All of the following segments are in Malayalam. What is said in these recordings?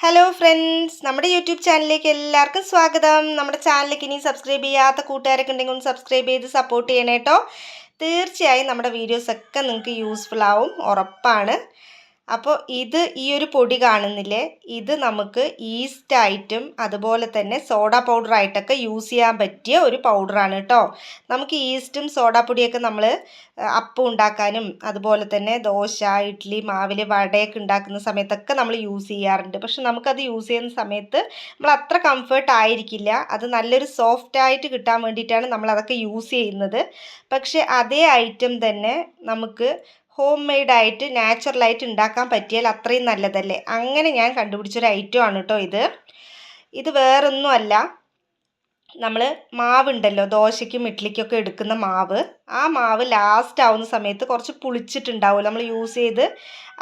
ഹലോ ഫ്രണ്ട്സ്, നമ്മുടെ യൂട്യൂബ് ചാനലിലേക്ക് എല്ലാവർക്കും സ്വാഗതം. നമ്മുടെ ചാനലിലേക്ക് ഇനി സബ്സ്ക്രൈബ് ചെയ്യാത്ത കൂട്ടുകാരൊക്കെ ഉണ്ടെങ്കിൽ ഒന്ന് സബ്സ്ക്രൈബ് ചെയ്ത് സപ്പോർട്ട് ചെയ്യണേ കേട്ടോ. തീർച്ചയായും നമ്മുടെ വീഡിയോസൊക്കെ നിങ്ങൾക്ക് യൂസ്ഫുൾ ആവും, ഉറപ്പാണ്. അപ്പോൾ ഈ ഒരു പൊടി കാണുന്നില്ലേ, ഇത് നമുക്ക് ഈസ്റ്റായിട്ടും അതുപോലെ തന്നെ സോഡാ പൗഡറായിട്ടൊക്കെ യൂസ് ചെയ്യാൻ പറ്റിയ ഒരു പൗഡറാണ് കേട്ടോ. നമുക്ക് ഈസ്റ്റും സോഡാ പൊടിയൊക്കെ നമ്മൾ അപ്പം ഉണ്ടാക്കാനും അതുപോലെ തന്നെ ദോശ, ഇഡ്ഡലി, മാവിൽ വടയൊക്കെ ഉണ്ടാക്കുന്ന സമയത്തൊക്കെ നമ്മൾ യൂസ് ചെയ്യാറുണ്ട്. പക്ഷെ നമുക്കത് യൂസ് ചെയ്യുന്ന സമയത്ത് നമ്മൾ അത്ര കംഫർട്ട് ആയിരിക്കില്ല. അത് നല്ലൊരു സോഫ്റ്റായിട്ട് കിട്ടാൻ വേണ്ടിയിട്ടാണ് നമ്മളതൊക്കെ യൂസ് ചെയ്യുന്നത്. പക്ഷേ അതേ ഐറ്റം തന്നെ നമുക്ക് ഹോം മെയ്ഡായിട്ട് നാച്ചുറലായിട്ട് ഉണ്ടാക്കാൻ പറ്റിയാൽ അത്രയും നല്ലതല്ലേ. അങ്ങനെ ഞാൻ കണ്ടുപിടിച്ചൊരു ഐറ്റമാണ് കേട്ടോ ഇത് വേറൊന്നുമല്ല. നമ്മൾ മാവുണ്ടല്ലോ, ദോശയ്ക്കും ഇഡ്ഡലിക്കൊക്കെ എടുക്കുന്ന മാവ്, ആ മാവ് ലാസ്റ്റ് ആവുന്ന സമയത്ത് കുറച്ച് പുളിച്ചിട്ടുണ്ടാവുമല്ലോ. നമ്മൾ യൂസ് ചെയ്ത്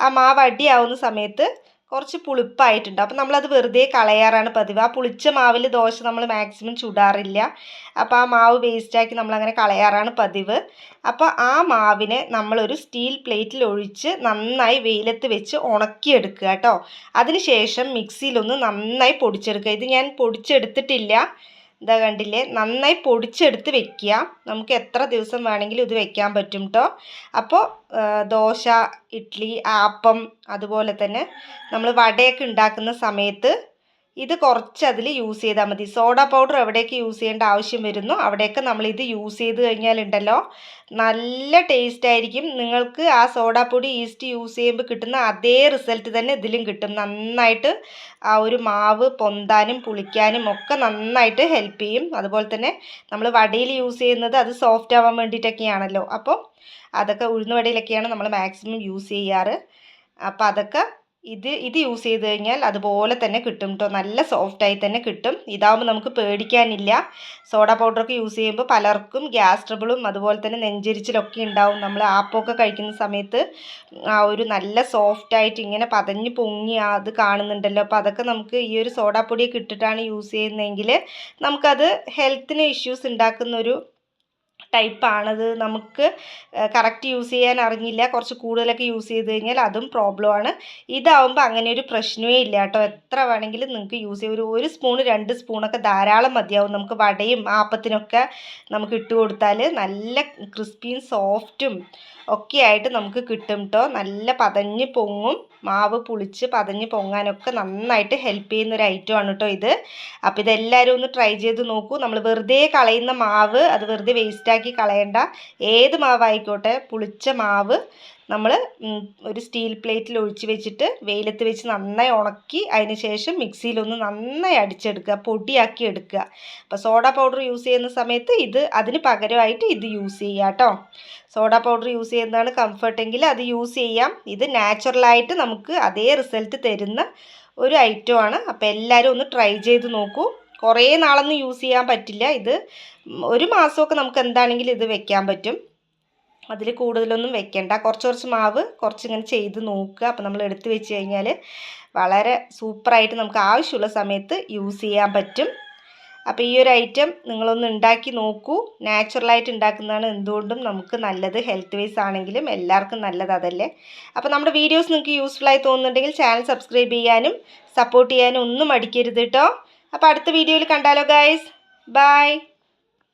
ആ മാവ് അടിയാവുന്ന സമയത്ത് കുറച്ച് പുളിപ്പായിട്ടുണ്ട്. അപ്പോൾ നമ്മളത് വെറുതെ കളയാറാണ് പതിവ്. ആ പുളിച്ച മാവിൽ ദോശ നമ്മൾ മാക്സിമം ചുടാറില്ല. അപ്പോൾ ആ മാവ് വേസ്റ്റാക്കി നമ്മളങ്ങനെ കളയാറാണ് പതിവ്. അപ്പോൾ ആ മാവിനെ നമ്മളൊരു സ്റ്റീൽ പ്ലേറ്റിൽ ഒഴിച്ച് നന്നായി വെയിലത്ത് വെച്ച് ഉണക്കിയെടുക്കുക കേട്ടോ. അതിന് ശേഷം മിക്സിയിലൊന്ന് നന്നായി പൊടിച്ചെടുക്കുക. ഇത് ഞാൻ പൊടിച്ചെടുത്തിട്ടില്ല, ഇതാ കണ്ടില്ലേ, നന്നായി പൊടിച്ചെടുത്ത് വെക്കുക. നമുക്ക് എത്ര ദിവസം വേണമെങ്കിലും ഇത് വെക്കാൻ പറ്റും കേട്ടോ. അപ്പോൾ ദോശ, ഇഡ്ഡലി, അപ്പം അതുപോലെ തന്നെ നമ്മൾ വടയൊക്കെ ഉണ്ടാക്കുന്ന സമയത്ത് ഇത് കുറച്ച് അതിൽ യൂസ് ചെയ്താൽ മതി. സോഡാ പൗഡർ എവിടെയൊക്കെ യൂസ് ചെയ്യേണ്ട ആവശ്യം വരുന്നു അവിടെയൊക്കെ നമ്മളിത് യൂസ് ചെയ്ത് കഴിഞ്ഞാലുണ്ടല്ലോ നല്ല ടേസ്റ്റ് ആയിരിക്കും. നിങ്ങൾക്ക് ആ സോഡാ പൊടി, ഈസ്റ്റ് യൂസ് ചെയ്യുമ്പോൾ കിട്ടുന്ന അതേ റിസൾട്ട് തന്നെ ഇതിലും കിട്ടും. നന്നായിട്ട് ആ ഒരു മാവ് പൊന്താനും പുളിക്കാനും ഒക്കെ നന്നായിട്ട് ഹെൽപ്പ് ചെയ്യും. അതുപോലെ തന്നെ നമ്മൾ വടയിൽ യൂസ് ചെയ്യുന്നത് അത് സോഫ്റ്റ് ആവാൻ വേണ്ടിയിട്ടൊക്കെയാണല്ലോ. അപ്പോൾ അതൊക്കെ ഉഴുന്ന് വടയിലൊക്കെയാണ് നമ്മൾ മാക്സിമം യൂസ് ചെയ്യാറ്. അപ്പോൾ അതൊക്കെ ഇത് യൂസ് ചെയ്ത് കഴിഞ്ഞാൽ അതുപോലെ തന്നെ കിട്ടും കേട്ടോ. നല്ല സോഫ്റ്റായി തന്നെ കിട്ടും. ഇതാവുമ്പോൾ നമുക്ക് പേടിക്കാനില്ല. സോഡാ പൗഡറൊക്കെ യൂസ് ചെയ്യുമ്പോൾ പലർക്കും ഗ്യാസ് ട്രബിളും അതുപോലെ തന്നെ നെഞ്ചരിച്ചിലൊക്കെ ഉണ്ടാവും. നമ്മൾ ആപ്പമൊക്കെ കഴിക്കുന്ന സമയത്ത് ആ ഒരു നല്ല സോഫ്റ്റായിട്ട് ഇങ്ങനെ പതഞ്ഞ് പൊങ്ങി അത് കാണുന്നുണ്ടല്ലോ. അപ്പോൾ അതൊക്കെ നമുക്ക് ഈ ഒരു സോഡാ പൊടിയൊക്കെ ഇട്ടിട്ടാണ് യൂസ് ചെയ്യുന്നതെങ്കിൽ നമുക്കത് ഹെൽത്തിന് ഇഷ്യൂസ് ഉണ്ടാക്കുന്നൊരു ടൈപ്പാണത്. നമുക്ക് കറക്റ്റ് യൂസ് ചെയ്യാൻ അറിഞ്ഞില്ല, കുറച്ച് കൂടുതലൊക്കെ യൂസ് ചെയ്ത് കഴിഞ്ഞാൽ അതും പ്രോബ്ലമാണ്. ഇതാവുമ്പോൾ അങ്ങനെ ഒരു പ്രശ്നമേ ഇല്ല കേട്ടോ. എത്ര വേണമെങ്കിലും നിങ്ങൾക്ക് യൂസ് ചെയ്യാം. ഒരു സ്പൂൺ 2 സ്പൂണൊക്കെ ധാരാളം മതിയാവും. നമുക്ക് വടയും ആപ്പത്തിനൊക്കെ നമുക്ക് ഇട്ട് കൊടുത്താൽ നല്ല ക്രിസ്പിയും സോഫ്റ്റും ഒക്കെ ആയിട്ട് നമുക്ക് കിട്ടും കേട്ടോ. നല്ല പതഞ്ഞ് പൊങ്ങും, മാവ് പുളിച്ച് പതഞ്ഞ് പൊങ്ങാനൊക്കെ നന്നായിട്ട് ഹെൽപ്പ് ചെയ്യുന്ന ഒരു ഐറ്റമാണ് കേട്ടോ ഇത്. അപ്പോൾ ഇതെല്ലാവരും ഒന്ന് ട്രൈ ചെയ്ത് നോക്കൂ. നമ്മൾ വെറുതെ കളയുന്ന മാവ് അത് വെറുതെ വേസ്റ്റാക്കി കളയണ്ട. ഏത് മാവായിക്കോട്ടെ, പുളിച്ച മാവ് നമ്മൾ ഒരു സ്റ്റീൽ പ്ലേറ്റിൽ ഒഴിച്ച് വെച്ചിട്ട് വെയിലത്ത് വെച്ച് നന്നായി ഉണക്കി അതിന് ശേഷം മിക്സിയിലൊന്ന് നന്നായി അടിച്ചെടുക്കുക, പൊടിയാക്കി എടുക്കുക. അപ്പോൾ സോഡാ പൗഡർ യൂസ് ചെയ്യുന്ന സമയത്ത് അതിന് പകരമായിട്ട് ഇത് യൂസ് ചെയ്യുക കേട്ടോ. സോഡാ പൗഡർ യൂസ് ചെയ്യുന്നതാണ് കംഫർട്ടെങ്കിൽ അത് യൂസ് ചെയ്യാം. ഇത് നാച്ചുറലായിട്ട് നമുക്ക് അതേ റിസൾട്ട് തരുന്ന ഒരു ഐറ്റമാണ്. അപ്പോൾ എല്ലാവരും ഒന്ന് ട്രൈ ചെയ്ത് നോക്കൂ. കുറേ നാളൊന്നും യൂസ് ചെയ്യാൻ പറ്റില്ല. ഇത് 1 മാസമൊക്കെ നമുക്ക് എന്താണെങ്കിലും ഇത് വെക്കാൻ പറ്റും. അതിൽ കൂടുതലൊന്നും വെക്കേണ്ട. കുറച്ച് മാവ് കുറച്ചിങ്ങനെ ചെയ്ത് നോക്കുക. അപ്പോൾ നമ്മൾ എടുത്ത് വെച്ച് കഴിഞ്ഞാൽ വളരെ സൂപ്പറായിട്ട് നമുക്ക് ആവശ്യമുള്ള സമയത്ത് യൂസ് ചെയ്യാൻ പറ്റും. അപ്പോൾ ഈ ഒരു ഐറ്റം നിങ്ങളൊന്ന് ഉണ്ടാക്കി നോക്കൂ. നാച്ചുറലായിട്ട് ഉണ്ടാക്കുന്നതാണ് എന്തുകൊണ്ടും നമുക്ക് നല്ലത്. ഹെൽത്ത് വൈസ് ആണെങ്കിലും എല്ലാവർക്കും നല്ലത് അതല്ലേ. അപ്പോൾ നമ്മുടെ വീഡിയോസ് നിങ്ങൾക്ക് യൂസ്ഫുള്ളായി തോന്നുന്നുണ്ടെങ്കിൽ ചാനൽ സബ്സ്ക്രൈബ് ചെയ്യാനും സപ്പോർട്ട് ചെയ്യാനും ഒന്നും മടിക്കരുത് കേട്ടോ. അപ്പോൾ അടുത്ത വീഡിയോയിൽ കണ്ടാലോ ഗൈസ്. ബൈ.